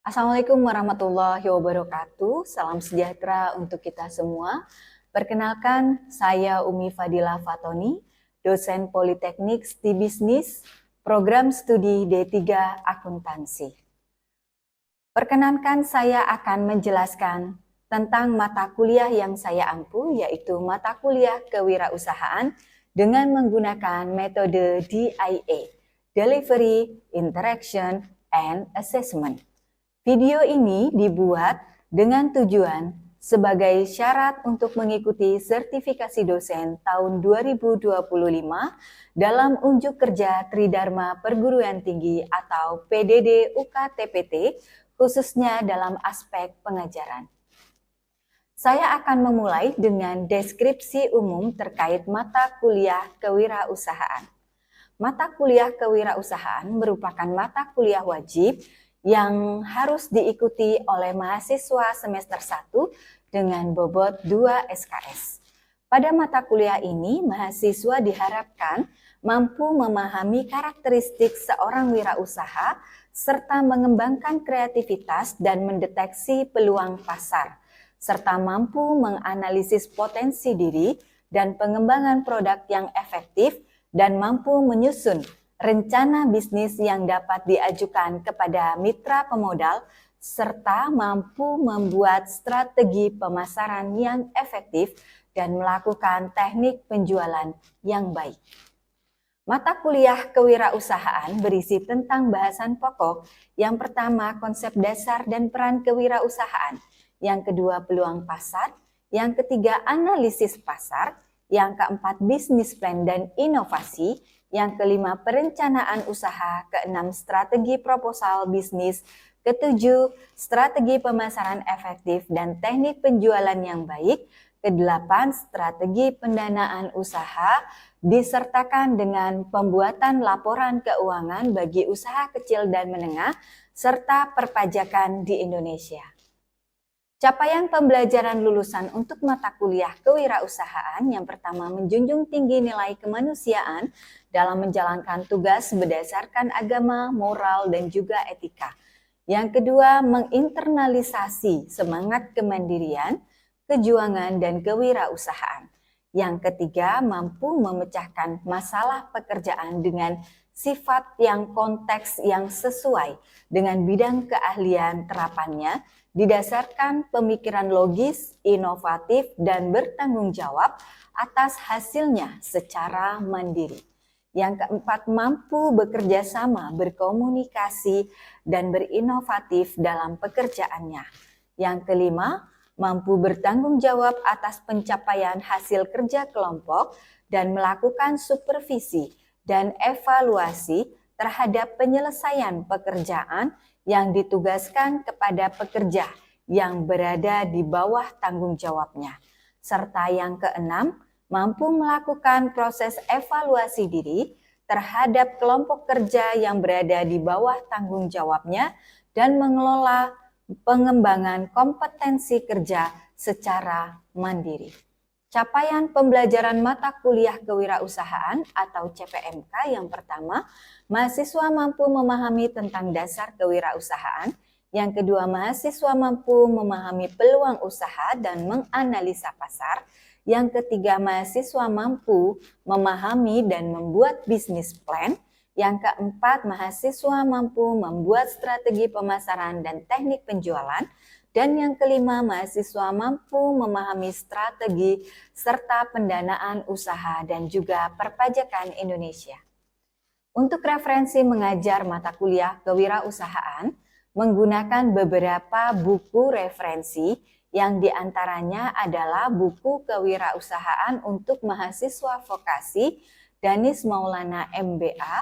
Assalamualaikum warahmatullahi wabarakatuh. Salam sejahtera untuk kita semua. Perkenalkan, saya Umi Fadila Fatoni, dosen Politeknik STI Bisnis, program studi D3 Akuntansi. Perkenankan saya akan menjelaskan tentang mata kuliah yang saya ampu, yaitu mata kuliah kewirausahaan dengan menggunakan metode DIA, Delivery, Interaction, and Assessment. Video ini dibuat dengan tujuan sebagai syarat untuk mengikuti sertifikasi dosen tahun 2025 dalam unjuk kerja Tridharma Perguruan Tinggi atau PDD UKTPT, khususnya dalam aspek pengajaran. Saya akan memulai dengan deskripsi umum terkait mata kuliah kewirausahaan. Mata kuliah kewirausahaan merupakan mata kuliah wajib yang harus diikuti oleh mahasiswa semester 1 dengan bobot 2 SKS. Pada mata kuliah ini, mahasiswa diharapkan mampu memahami karakteristik seorang wirausaha serta mengembangkan kreativitas dan mendeteksi peluang pasar, serta mampu menganalisis potensi diri dan pengembangan produk yang efektif dan mampu menyusun rencana bisnis yang dapat diajukan kepada mitra pemodal, serta mampu membuat strategi pemasaran yang efektif dan melakukan teknik penjualan yang baik. Mata kuliah kewirausahaan berisi tentang bahasan pokok. Yang pertama, konsep dasar dan peran kewirausahaan. Yang kedua, peluang pasar. Yang ketiga, analisis pasar. Yang keempat, bisnis plan dan inovasi. Yang kelima, perencanaan usaha. Keenam, strategi proposal bisnis. Ketujuh, strategi pemasaran efektif dan teknik penjualan yang baik. Kedelapan, strategi pendanaan usaha disertakan dengan pembuatan laporan keuangan bagi usaha kecil dan menengah serta perpajakan di Indonesia. Capaian pembelajaran lulusan untuk mata kuliah kewirausahaan yang pertama, menjunjung tinggi nilai kemanusiaan dalam menjalankan tugas berdasarkan agama, moral, dan juga etika. Yang kedua, menginternalisasi semangat kemandirian, kejuangan, dan kewirausahaan. Yang ketiga, mampu memecahkan masalah pekerjaan dengan sifat yang konteks yang sesuai dengan bidang keahlian terapannya, didasarkan pemikiran logis, inovatif, dan bertanggung jawab atas hasilnya secara mandiri. Yang keempat, mampu bekerja sama, berkomunikasi, dan berinovatif dalam pekerjaannya. Yang kelima, mampu bertanggung jawab atas pencapaian hasil kerja kelompok dan melakukan supervisi dan evaluasi terhadap penyelesaian pekerjaan yang ditugaskan kepada pekerja yang berada di bawah tanggung jawabnya. Serta yang keenam, mampu melakukan proses evaluasi diri terhadap kelompok kerja yang berada di bawah tanggung jawabnya dan mengelola pengembangan kompetensi kerja secara mandiri. Capaian pembelajaran mata kuliah kewirausahaan atau CPMK yang pertama, mahasiswa mampu memahami tentang dasar kewirausahaan. Yang kedua, mahasiswa mampu memahami peluang usaha dan menganalisa pasar. Yang ketiga, mahasiswa mampu memahami dan membuat bisnis plan. Yang keempat, mahasiswa mampu membuat strategi pemasaran dan teknik penjualan. Dan yang kelima, mahasiswa mampu memahami strategi serta pendanaan usaha dan juga perpajakan Indonesia. Untuk referensi mengajar mata kuliah kewirausahaan, menggunakan beberapa buku referensi yang diantaranya adalah buku kewirausahaan untuk mahasiswa vokasi Danis Maulana MBA,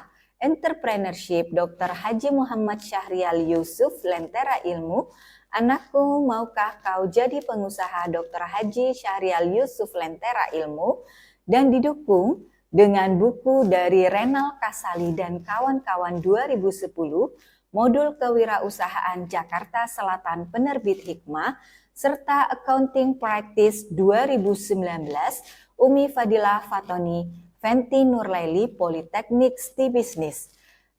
Entrepreneurship Dr. Haji Muhammad Syahrial Yusuf Lentera Ilmu, Anakku Maukah Kau Jadi Pengusaha Dr. Haji Syahrial Yusuf Lentera Ilmu, dan didukung dengan buku dari Renal Kasali dan kawan-kawan 2010, Modul Kewirausahaan Jakarta Selatan Penerbit Hikmah, serta Accounting Practice 2019, Umi Fadila Fatoni, Fenty Nurlaili, Politeknik STI Bisnis.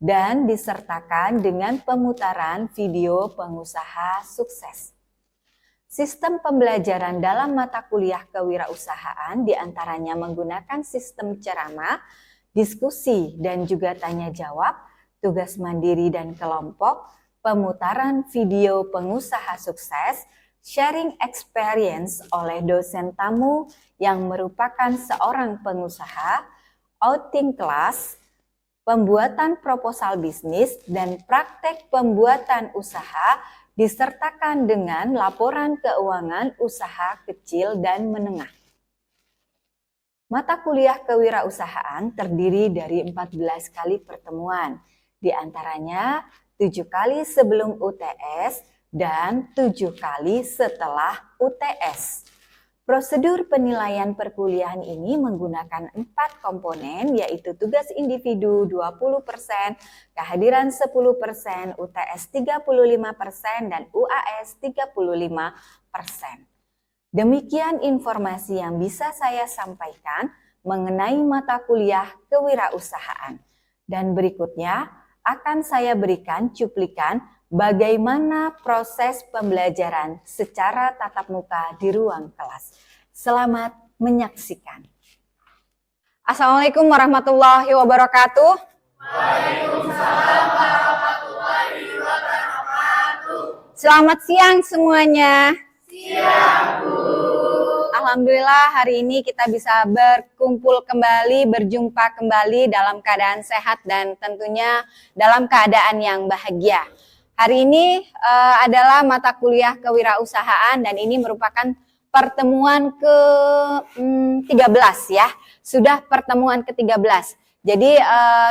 dan disertakan dengan pemutaran video pengusaha sukses. Sistem pembelajaran dalam mata kuliah kewirausahaan diantaranya menggunakan sistem ceramah, diskusi dan juga tanya jawab, tugas mandiri dan kelompok, pemutaran video pengusaha sukses, sharing experience oleh dosen tamu yang merupakan seorang pengusaha, outing kelas, pembuatan proposal bisnis, dan praktek pembuatan usaha disertakan dengan laporan keuangan usaha kecil dan menengah. Mata kuliah kewirausahaan terdiri dari 14 kali pertemuan, di antaranya 7 kali sebelum UTS dan 7 kali setelah UTS. Prosedur penilaian perkuliahan ini menggunakan 4 komponen, yaitu tugas individu 20%, kehadiran 10%, UTS 35%, dan UAS 35%. Demikian informasi yang bisa saya sampaikan mengenai mata kuliah kewirausahaan. Dan berikutnya akan saya berikan cuplikan bagaimana proses pembelajaran secara tatap muka di ruang kelas. Selamat menyaksikan. Assalamualaikum warahmatullahi wabarakatuh. Waalaikumsalam warahmatullahi wabarakatuh. Selamat siang semuanya. Siang, Bu. Alhamdulillah hari ini kita bisa berkumpul kembali, berjumpa kembali dalam keadaan sehat dan tentunya dalam keadaan yang bahagia. Hari ini adalah mata kuliah kewirausahaan dan ini merupakan pertemuan ke-13 ya. Sudah pertemuan ke-13. Jadi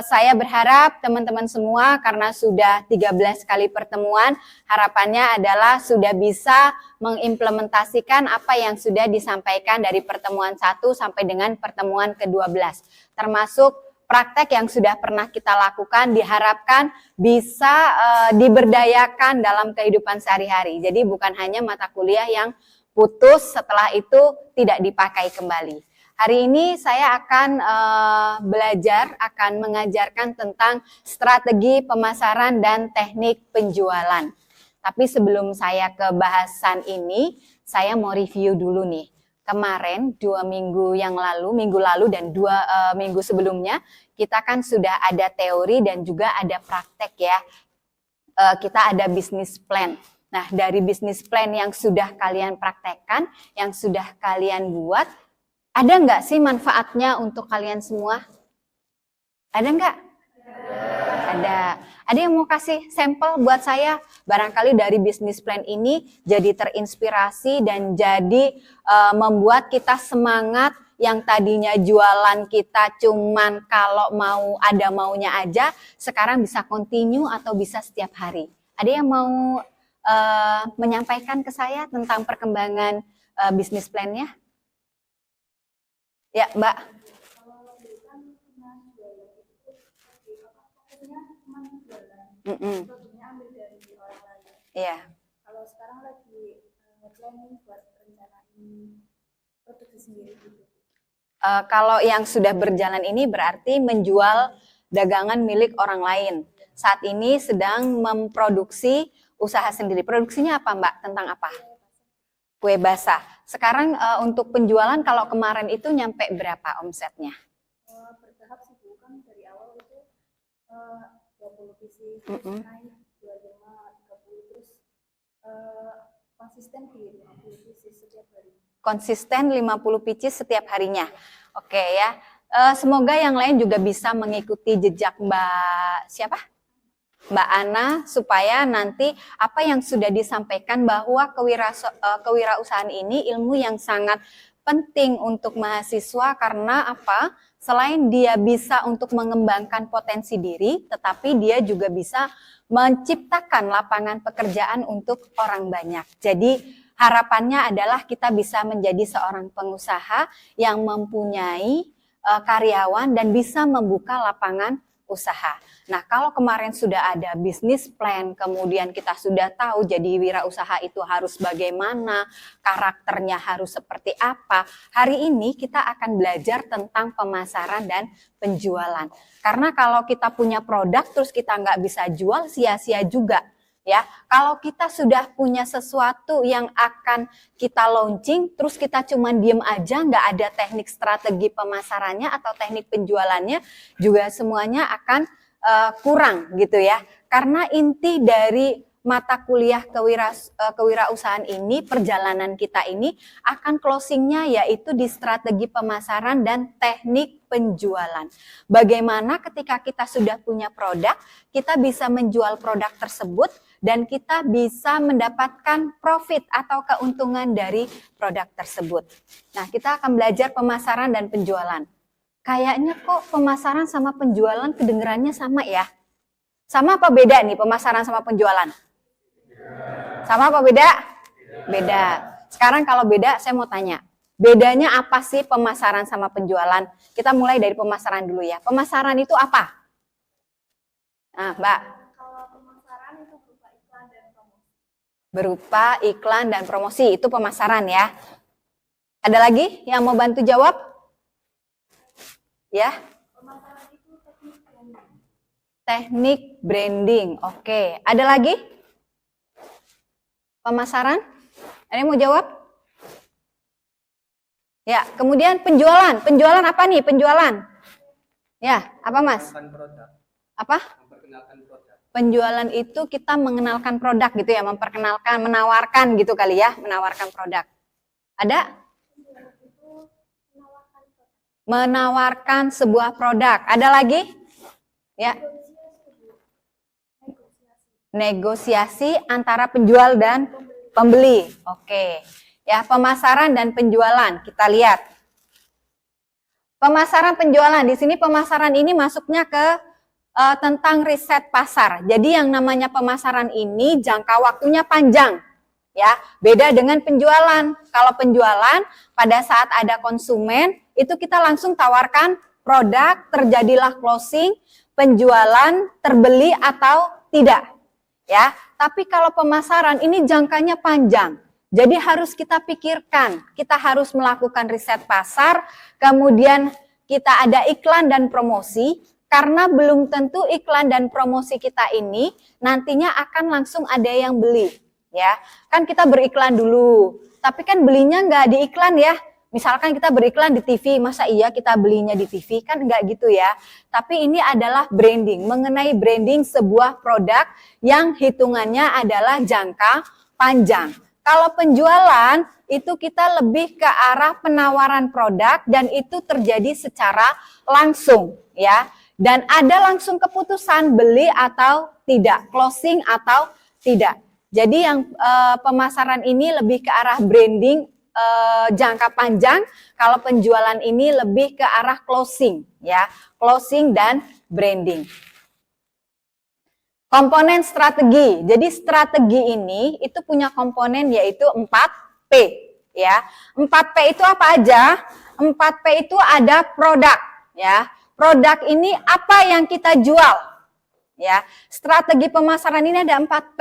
saya berharap teman-teman semua karena sudah 13 kali pertemuan, harapannya adalah sudah bisa mengimplementasikan apa yang sudah disampaikan dari pertemuan 1 sampai dengan pertemuan ke-12. Termasuk praktek yang sudah pernah kita lakukan diharapkan bisa diberdayakan dalam kehidupan sehari-hari. Jadi bukan hanya mata kuliah yang putus setelah itu tidak dipakai kembali. Hari ini saya akan akan mengajarkan tentang strategi pemasaran dan teknik penjualan. Tapi sebelum saya ke bahasan ini, saya mau review dulu nih. Kemarin 2 minggu yang lalu, minggu lalu dan 2 minggu sebelumnya, kita kan sudah ada teori dan juga ada praktek ya. Kita ada bisnis plan. Nah, dari bisnis plan yang sudah kalian praktekkan, yang sudah kalian buat, ada nggak sih manfaatnya untuk kalian semua? Ada nggak? Ada. Ada yang mau kasih sampel buat saya? Barangkali dari bisnis plan ini jadi terinspirasi dan jadi membuat kita semangat yang tadinya jualan kita cuman kalau mau ada maunya aja, sekarang bisa continue atau bisa setiap hari. Ada yang mau menyampaikan ke saya tentang perkembangan bisnis plan-nya? Ya, Mbak. Iya. Kalau sekarang lagi planning buat rencanain produksi sendiri gitu. Kalau yang sudah berjalan ini berarti menjual dagangan milik orang lain. Saat ini sedang memproduksi usaha sendiri. Produksinya apa, Mbak? Tentang apa? Kue basah. Sekarang untuk penjualan kalau kemarin itu nyampe berapa omsetnya? Bertahap sih Bu, kan dari awal itu 20 pieces, naik 25, 30, terus konsisten di 50 pieces setiap hari. Konsisten 50 pieces setiap harinya. Oke ya. Semoga yang lain juga bisa mengikuti jejak Mbak Ana, supaya nanti apa yang sudah disampaikan bahwa kewirausahaan ini ilmu yang sangat penting untuk mahasiswa karena apa? Selain dia bisa untuk mengembangkan potensi diri, tetapi dia juga bisa menciptakan lapangan pekerjaan untuk orang banyak. Jadi harapannya adalah kita bisa menjadi seorang pengusaha yang mempunyai karyawan dan bisa membuka lapangan usaha. Nah, kalau kemarin sudah ada bisnis plan, kemudian kita sudah tahu jadi wirausaha itu harus bagaimana, karakternya harus seperti apa. Hari ini kita akan belajar tentang pemasaran dan penjualan. Karena kalau kita punya produk terus kita nggak bisa jual, sia-sia juga. Ya, kalau kita sudah punya sesuatu yang akan kita launching, terus kita cuman diem aja, nggak ada teknik strategi pemasarannya atau teknik penjualannya, juga semuanya akan kurang gitu ya. Karena inti dari mata kuliah kewirausahaan ini, perjalanan kita ini akan closingnya yaitu di strategi pemasaran dan teknik penjualan. Bagaimana ketika kita sudah punya produk, kita bisa menjual produk tersebut dan kita bisa mendapatkan profit atau keuntungan dari produk tersebut. Nah, kita akan belajar pemasaran dan penjualan. Kayaknya kok pemasaran sama penjualan kedengerannya sama ya? Sama apa beda nih pemasaran sama penjualan? Sama apa beda? Beda. Sekarang kalau beda, saya mau tanya. Bedanya apa sih pemasaran sama penjualan? Kita mulai dari pemasaran dulu ya. Pemasaran itu apa? Nah, Mbak. Kalau pemasaran itu berupa iklan dan promosi. Berupa iklan dan promosi, itu pemasaran ya. Ada lagi yang mau bantu jawab? Ya. Pemasaran itu teknik branding. Teknik branding, oke. Ada lagi? Pemasaran? Ada yang mau jawab? Ya, kemudian penjualan. Penjualan apa nih? Penjualan? Ya, apa Mas? Apa? Penjualan itu kita mengenalkan produk gitu ya, memperkenalkan, menawarkan gitu kali ya, menawarkan produk. Ada? Menawarkan sebuah produk. Ada lagi? Ya. Negosiasi antara penjual dan pembeli. Oke. Ya, pemasaran dan penjualan. Kita lihat. Pemasaran penjualan. Di sini pemasaran ini masuknya ke tentang riset pasar. Jadi yang namanya pemasaran ini jangka waktunya panjang. Ya, beda dengan penjualan. Kalau penjualan pada saat ada konsumen, itu kita langsung tawarkan produk, terjadilah closing, penjualan, terbeli atau tidak. Ya, tapi kalau pemasaran ini jangkanya panjang. Jadi harus kita pikirkan, kita harus melakukan riset pasar, kemudian kita ada iklan dan promosi, karena belum tentu iklan dan promosi kita ini nantinya akan langsung ada yang beli. Ya, kan kita beriklan dulu, tapi kan belinya nggak di iklan ya. Misalkan kita beriklan di TV, masa iya kita belinya di TV? Kan enggak gitu ya. Tapi ini adalah branding, mengenai branding sebuah produk yang hitungannya adalah jangka panjang. Kalau penjualan, itu kita lebih ke arah penawaran produk dan itu terjadi secara langsung ya. Dan ada langsung keputusan beli atau tidak, closing atau tidak. Jadi yang pemasaran ini lebih ke arah branding, jangka panjang, kalau penjualan ini lebih ke arah closing ya, closing dan branding. Komponen strategi. Jadi strategi ini itu punya komponen yaitu 4P ya. 4P itu apa aja? 4P itu ada produk ya. Produk ini apa yang kita jual ya. Strategi pemasaran ini ada 4P.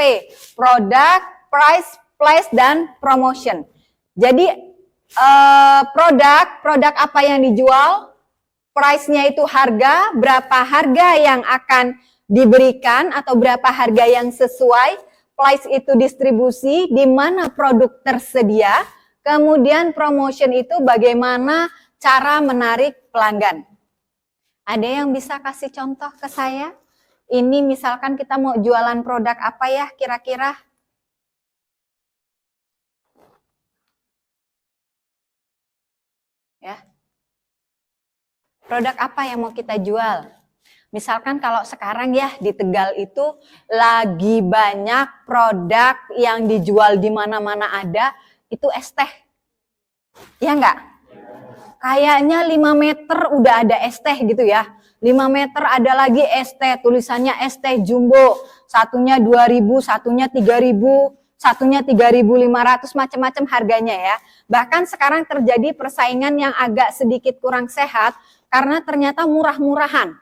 Produk, price, place dan promotion. Jadi produk apa yang dijual, price-nya itu harga, berapa harga yang akan diberikan atau berapa harga yang sesuai, place itu distribusi, di mana produk tersedia, kemudian promotion itu bagaimana cara menarik pelanggan. Ada yang bisa kasih contoh ke saya? Ini misalkan kita mau jualan produk apa ya kira-kira? Ya. Produk apa yang mau kita jual? Misalkan kalau sekarang ya di Tegal itu lagi banyak produk yang dijual di mana-mana ada, itu es teh. Ya enggak? Kayaknya 5 meter udah ada es teh gitu ya. 5 meter ada lagi es teh, tulisannya es teh jumbo. Satunya 2.000, satunya 3.000. Satunya 3.500, macam-macam harganya ya. Bahkan sekarang terjadi persaingan yang agak sedikit kurang sehat karena ternyata murah-murahan.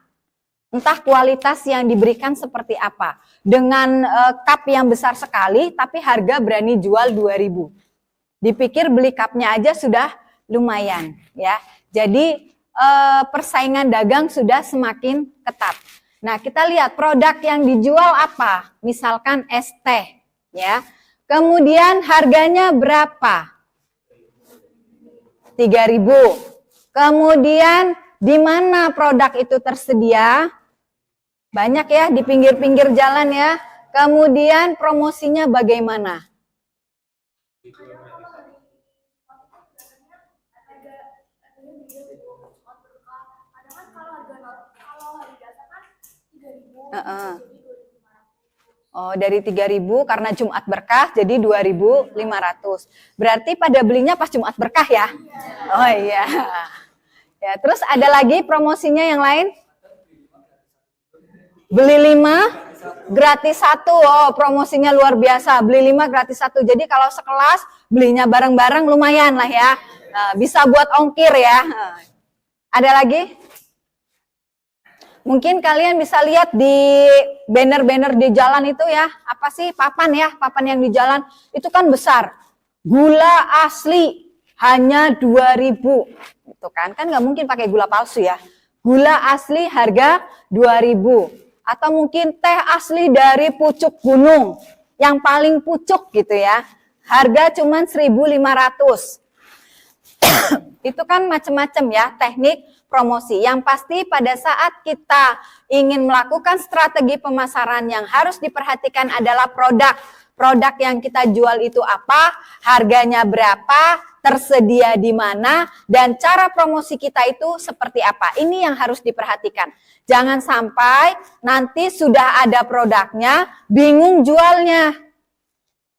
Entah kualitas yang diberikan seperti apa. Dengan cup yang besar sekali, tapi harga berani jual 2.000. Dipikir beli cupnya aja sudah lumayan, ya. Jadi persaingan dagang sudah semakin ketat. Nah, kita lihat produk yang dijual apa? Misalkan es teh, ya. Kemudian harganya berapa? 3.000. Kemudian di mana produk itu tersedia? Banyak ya, di pinggir-pinggir jalan ya. Kemudian promosinya bagaimana? Oh, dari 3.000 karena Jumat berkah jadi 2.500. Berarti pada belinya pas Jumat berkah ya? Oh iya. Ya, terus ada lagi promosinya yang lain? Beli 5 gratis 1. Oh, promosinya luar biasa. Beli 5 gratis 1. Jadi kalau sekelas belinya bareng-bareng lumayan lah ya. Nah, bisa buat ongkir ya. Ada lagi? Mungkin kalian bisa lihat di banner-banner di jalan itu ya. Apa sih? Papan ya. Papan yang di jalan itu kan besar. Gula asli hanya 2.000. Gitu kan. Kan nggak mungkin pakai gula palsu ya. Gula asli harga 2.000. Atau mungkin teh asli dari pucuk gunung. Yang paling pucuk gitu ya. Harga cuma 1.500. Itu kan macam-macam ya teknik promosi. Yang pasti pada saat kita ingin melakukan strategi pemasaran yang harus diperhatikan adalah produk. Produk yang kita jual itu apa, harganya berapa, tersedia di mana, dan cara promosi kita itu seperti apa. Ini yang harus diperhatikan. Jangan sampai nanti sudah ada produknya, bingung jualnya.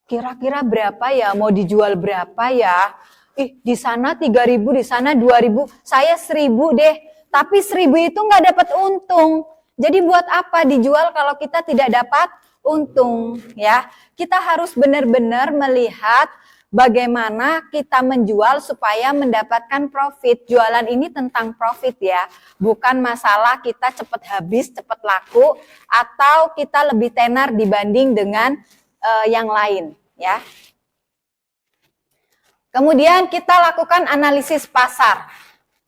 Kira-kira berapa ya, mau dijual berapa ya? Di sana 3.000, di sana 2.000, saya 1.000 deh. Tapi 1.000 itu nggak dapat untung. Jadi buat apa dijual kalau kita tidak dapat untung ya? Kita harus benar-benar melihat bagaimana kita menjual supaya mendapatkan profit. Jualan ini tentang profit ya, bukan masalah kita cepat habis, cepat laku, atau kita lebih tenar dibanding dengan yang lain ya. Kemudian kita lakukan analisis pasar.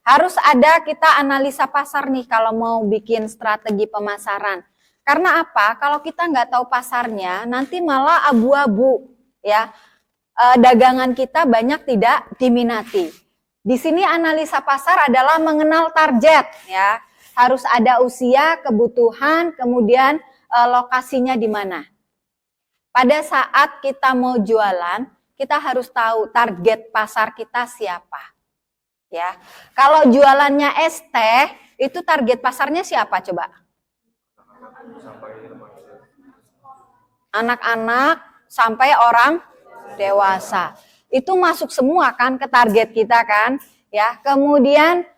Harus ada kita analisa pasar nih kalau mau bikin strategi pemasaran. Karena apa? Kalau kita nggak tahu pasarnya, nanti malah abu-abu ya. Dagangan kita banyak tidak diminati. Di sini analisa pasar adalah mengenal target ya. Harus ada usia, kebutuhan, kemudian lokasinya di mana. Pada saat kita mau jualan, kita harus tahu target pasar kita siapa. Ya. Kalau jualannya es teh, itu target pasarnya siapa coba? Anak-anak sampai orang dewasa. Itu masuk semua kan ke target kita kan? Ya. Kemudian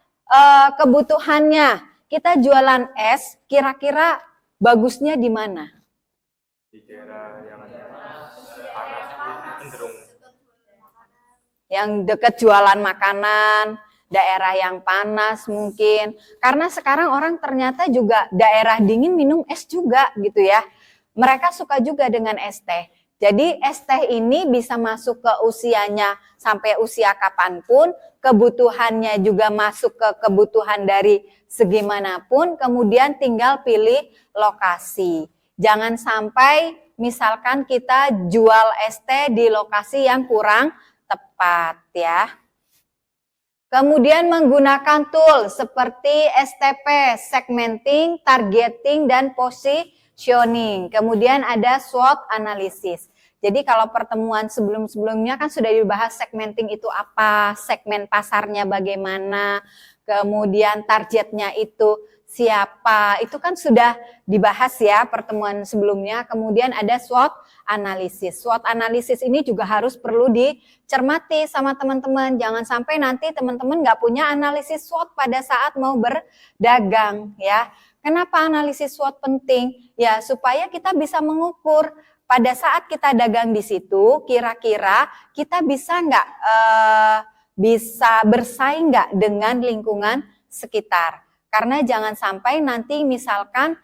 kebutuhannya, kita jualan es, kira-kira bagusnya di mana? Di daerah yang dekat jualan makanan, daerah yang panas mungkin. Karena sekarang orang ternyata juga daerah dingin minum es juga gitu ya. Mereka suka juga dengan es teh. Jadi es teh ini bisa masuk ke usianya sampai usia kapanpun, kebutuhannya juga masuk ke kebutuhan dari segi manapun, kemudian tinggal pilih lokasi. Jangan sampai misalkan kita jual es teh di lokasi yang kurang tepat ya. Kemudian menggunakan tool seperti STP, segmenting, targeting, dan positioning. Kemudian ada SWOT analysis. Jadi kalau pertemuan sebelum-sebelumnya kan sudah dibahas segmenting itu apa, segmen pasarnya bagaimana, kemudian targetnya itu siapa, itu kan sudah dibahas ya pertemuan sebelumnya. Kemudian ada SWOT analisis. SWOT analisis ini juga harus perlu dicermati sama teman-teman. Jangan sampai nanti teman-teman nggak punya analisis SWOT pada saat mau berdagang ya. Kenapa analisis SWOT penting? Ya supaya kita bisa mengukur pada saat kita dagang di situ, kira-kira kita bisa nggak bisa bersaing nggak dengan lingkungan sekitar. Karena jangan sampai nanti misalkan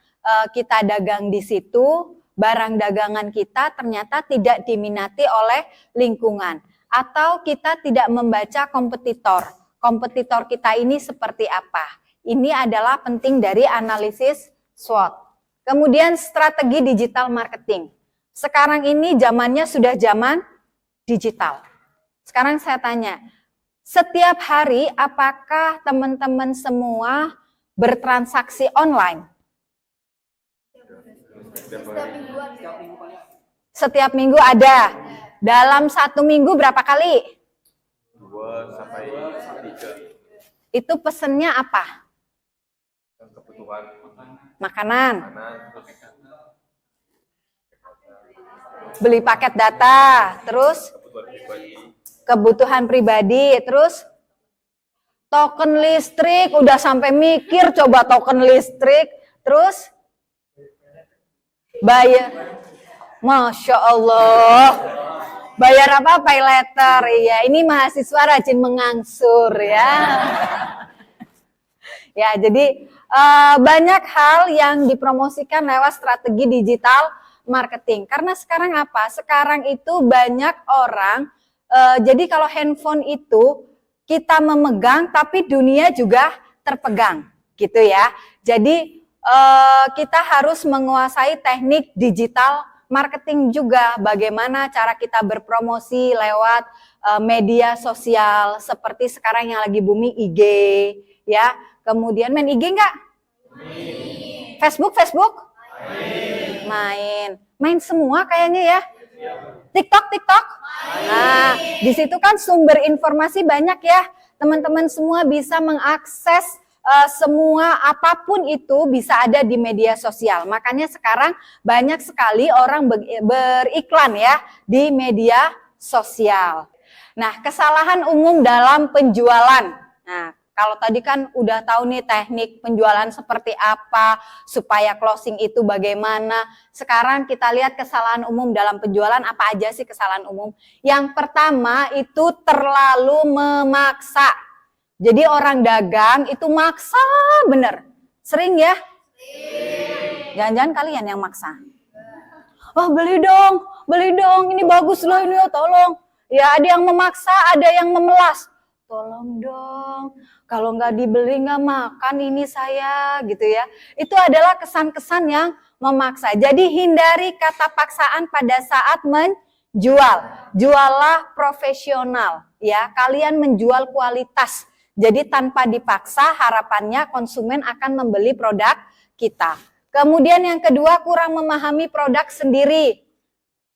kita dagang di situ, barang dagangan kita ternyata tidak diminati oleh lingkungan. Atau kita tidak membaca kompetitor. Kompetitor kita ini seperti apa? Ini adalah penting dari analisis SWOT. Kemudian strategi digital marketing. Sekarang ini zamannya sudah zaman digital. Sekarang saya tanya, setiap hari apakah teman-teman semua bertransaksi online? Setiap minggu ada. Dalam 1 minggu berapa kali? 2 sampai 3. Itu pesennya apa? Kebutuhan Makanan. terus Beli paket data. Terus kebutuhan pribadi. Terus token listrik. Udah sampai mikir coba token listrik. Terus bayar. Masya Allah. Bayar apa? Pay letter. Iya, ini mahasiswa rajin mengangsur ya. Ya, jadi banyak hal yang dipromosikan lewat strategi digital marketing. Karena sekarang apa? Sekarang itu banyak orang, jadi kalau handphone itu kita memegang tapi dunia juga terpegang gitu ya. Jadi kita harus menguasai teknik digital marketing juga, bagaimana cara kita berpromosi lewat media sosial seperti sekarang yang lagi booming IG ya. Kemudian main IG enggak? Facebook? Main semua kayaknya ya. TikTok? Nah, di situ kan sumber informasi banyak ya. Teman-teman semua bisa mengakses semua apapun itu bisa ada di media sosial. Makanya sekarang banyak sekali orang beriklan ya di media sosial. Nah, kesalahan umum dalam penjualan. Nah, kalau tadi kan udah tahu nih teknik penjualan seperti apa, supaya closing itu bagaimana. Sekarang kita lihat kesalahan umum dalam penjualan, apa aja sih kesalahan umum. Yang pertama itu terlalu memaksa. Jadi orang dagang itu maksa bener. Sering ya? Jangan-jangan kalian yang maksa. Oh beli dong, ini bagus loh ini, tolong. Ya ada yang memaksa, ada yang memelas. Tolong dong, kalau nggak dibeli nggak makan ini saya gitu ya. Itu adalah kesan-kesan yang memaksa. Jadi hindari kata paksaan pada saat menjual. Juallah profesional ya. Kalian menjual kualitas. Jadi tanpa dipaksa harapannya konsumen akan membeli produk kita. Kemudian yang kedua kurang memahami produk sendiri.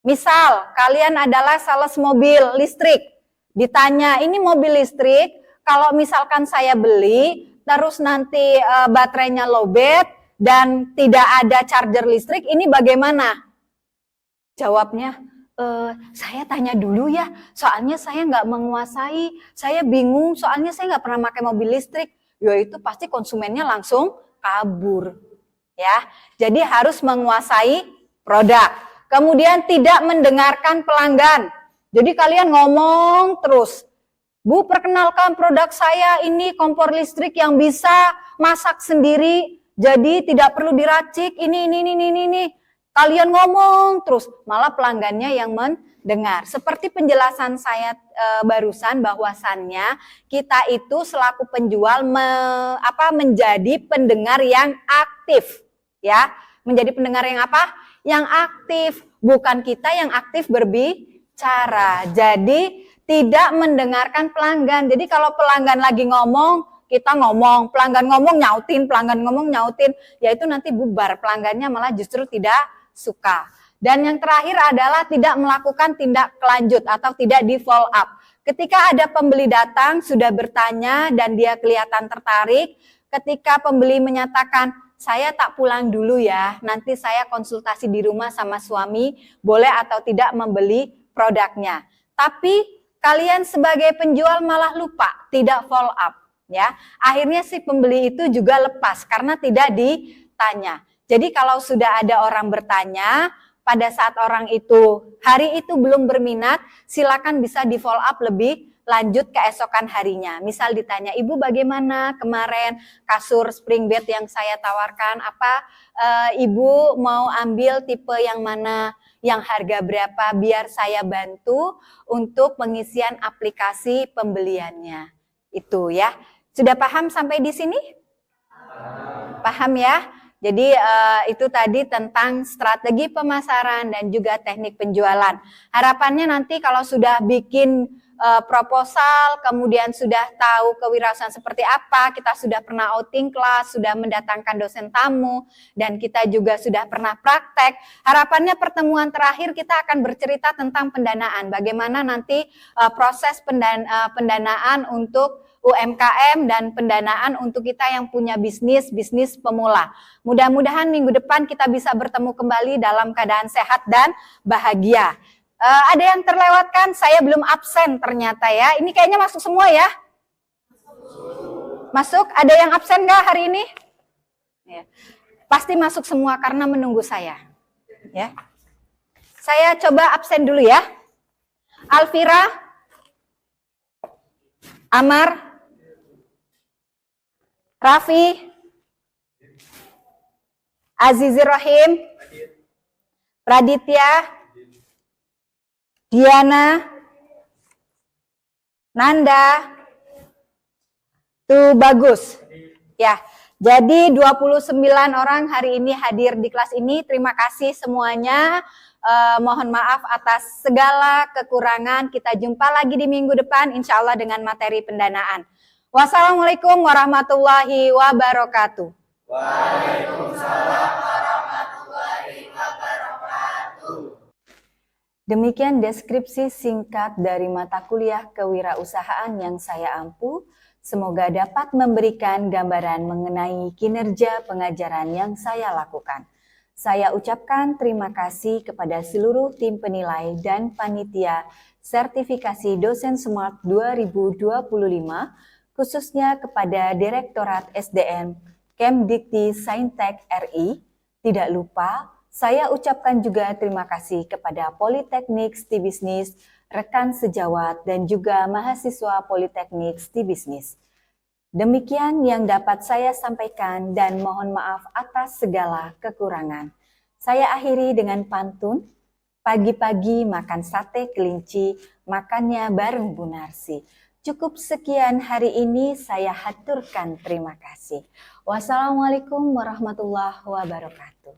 Misal kalian adalah sales mobil listrik. Ditanya ini mobil listrik kalau misalkan saya beli terus nanti baterainya lowbat dan tidak ada charger listrik ini bagaimana? Jawabnya saya tanya dulu ya, soalnya saya nggak menguasai, saya bingung, soalnya saya nggak pernah pakai mobil listrik. Ya itu pasti konsumennya langsung kabur. Ya, jadi harus menguasai produk. Kemudian tidak mendengarkan pelanggan. Jadi kalian ngomong terus, Bu perkenalkan produk saya ini kompor listrik yang bisa masak sendiri, jadi tidak perlu diracik, ini. Kalian ngomong terus, malah pelanggannya yang mendengar. Seperti penjelasan saya barusan bahwasannya kita itu selaku penjual menjadi pendengar yang aktif, ya. Menjadi pendengar yang apa? Yang aktif, bukan kita yang aktif berbicara. Jadi tidak mendengarkan pelanggan. Jadi kalau pelanggan lagi ngomong, kita ngomong, pelanggan ngomong nyautin, yaitu nanti bubar, pelanggannya malah justru tidak suka. Dan yang terakhir adalah tidak melakukan tindak lanjut atau tidak di follow up. Ketika ada pembeli datang sudah bertanya dan dia kelihatan tertarik, ketika pembeli menyatakan saya tak pulang dulu ya, nanti saya konsultasi di rumah sama suami, boleh atau tidak membeli produknya. Tapi kalian sebagai penjual malah lupa, tidak follow up ya. Akhirnya si pembeli itu juga lepas karena tidak ditanya. Jadi kalau sudah ada orang bertanya, pada saat orang itu hari itu belum berminat, silakan bisa di follow up lebih lanjut keesokan harinya. Misal ditanya, Ibu bagaimana kemarin kasur spring bed yang saya tawarkan, apa Ibu mau ambil tipe yang mana, yang harga berapa, biar saya bantu untuk pengisian aplikasi pembeliannya. Itu ya. Sudah paham sampai di sini? Paham ya? Jadi itu tadi tentang strategi pemasaran dan juga teknik penjualan. Harapannya nanti kalau sudah bikin proposal, kemudian sudah tahu kewirausahaan seperti apa, kita sudah pernah outing kelas, sudah mendatangkan dosen tamu, dan kita juga sudah pernah praktek. Harapannya pertemuan terakhir kita akan bercerita tentang pendanaan. Bagaimana nanti proses pendanaan untuk UMKM dan pendanaan untuk kita yang punya bisnis pemula. Mudah-mudahan minggu depan kita bisa bertemu kembali dalam keadaan sehat dan bahagia. Ada yang terlewatkan? Saya belum absen ternyata ya. Ini kayaknya masuk semua ya? Masuk? Ada yang absen nggak hari ini? Ya. Pasti masuk semua karena menunggu saya. Ya. Saya coba absen dulu ya. Alvira, Amar, Raffi, Azizir Rahim, Praditya, Diana, Nanda, tuh bagus. Ya, jadi 29 orang hari ini hadir di kelas ini. Terima kasih semuanya. Mohon maaf atas segala kekurangan. Kita jumpa lagi di minggu depan, insya Allah dengan materi pendanaan. Wassalamualaikum warahmatullahi wabarakatuh. Waalaikumsalam warahmatullahi wabarakatuh. Demikian deskripsi singkat dari mata kuliah kewirausahaan yang saya ampu. Semoga dapat memberikan gambaran mengenai kinerja pengajaran yang saya lakukan. Saya ucapkan terima kasih kepada seluruh tim penilai dan panitia sertifikasi dosen Smart 2025, khususnya kepada Direktorat SDM Kemdikti Saintek RI. Tidak lupa, saya ucapkan juga terima kasih kepada Politeknik Stibisnis, rekan sejawat, dan juga mahasiswa Politeknik Stibisnis. Demikian yang dapat saya sampaikan dan mohon maaf atas segala kekurangan. Saya akhiri dengan pantun, pagi-pagi makan sate kelinci, makannya bareng Bu Narsi. Cukup sekian hari ini, saya haturkan terima kasih. Wassalamualaikum warahmatullahi wabarakatuh.